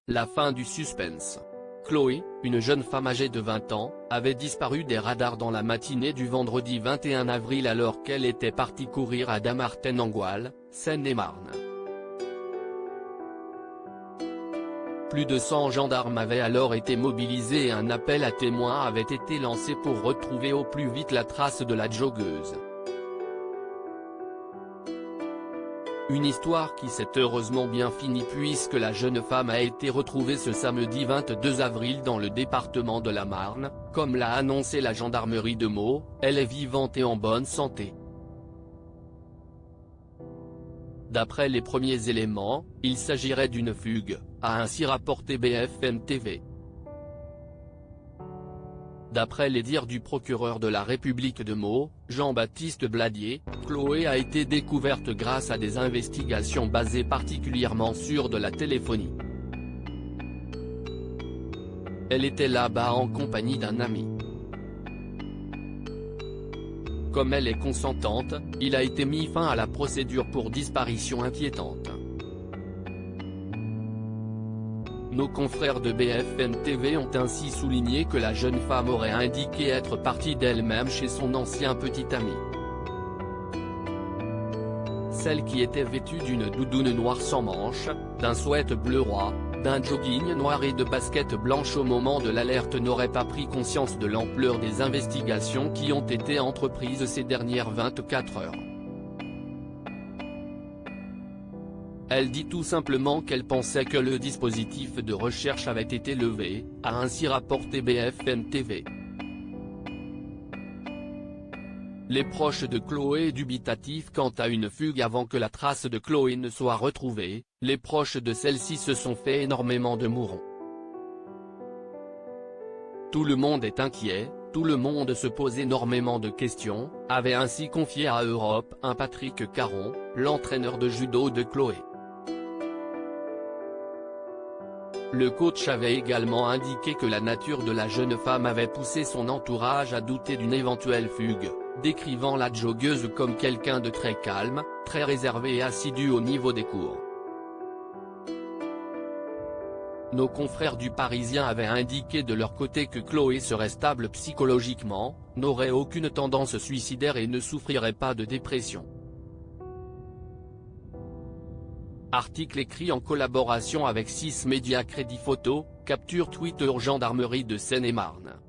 La fin du suspense. Chloé, une jeune femme âgée de 20 ans, avait disparu des radars dans la matinée du vendredi 21 avril alors qu'elle était partie courir à Dammartin-en-Goële, Seine-et-Marne. Plus de 100 gendarmes avaient alors été mobilisés et un appel à témoins avait été lancé pour retrouver au plus vite la trace de la joggeuse. Une histoire qui s'est heureusement bien finie puisque la jeune femme a été retrouvée ce samedi 22 avril dans le département de la Marne, comme l'a annoncé la gendarmerie de Meaux. Elle est vivante et en bonne santé. D'après les premiers éléments, il s'agirait d'une fugue, a ainsi rapporté BFM TV. D'après les dires du procureur de la République de Meaux, Jean-Baptiste Bladier, Chloé a été découverte grâce à des investigations basées particulièrement sur de la téléphonie. Elle était là-bas en compagnie d'un ami. Comme elle est consentante, il a été mis fin à la procédure pour disparition inquiétante. Nos confrères de BFM TV ont ainsi souligné que la jeune femme aurait indiqué être partie d'elle-même chez son ancien petit ami. Celle qui était vêtue d'une doudoune noire sans manches, d'un sweat bleu roi, d'un jogging noir et de baskets blanches au moment de l'alerte n'aurait pas pris conscience de l'ampleur des investigations qui ont été entreprises ces dernières 24 heures. Elle dit tout simplement qu'elle pensait que le dispositif de recherche avait été levé, a ainsi rapporté BFM TV. Les proches de Chloé dubitatifs quant à une fugue avant que la trace de Chloé ne soit retrouvée, les proches de celle-ci se sont fait énormément de mourons. Tout le monde est inquiet, tout le monde se pose énormément de questions, avait ainsi confié à Europe 1 Patrick Caron, l'entraîneur de judo de Chloé. Le coach avait également indiqué que la nature de la jeune femme avait poussé son entourage à douter d'une éventuelle fugue, décrivant la joggeuse comme quelqu'un de très calme, très réservé et assidu au niveau des cours. Nos confrères du Parisien avaient indiqué de leur côté que Chloé serait stable psychologiquement, n'aurait aucune tendance suicidaire et ne souffrirait pas de dépression. Article écrit en collaboration avec 6 médias Crédit Photo, capture Twitter Gendarmerie de Seine-et-Marne.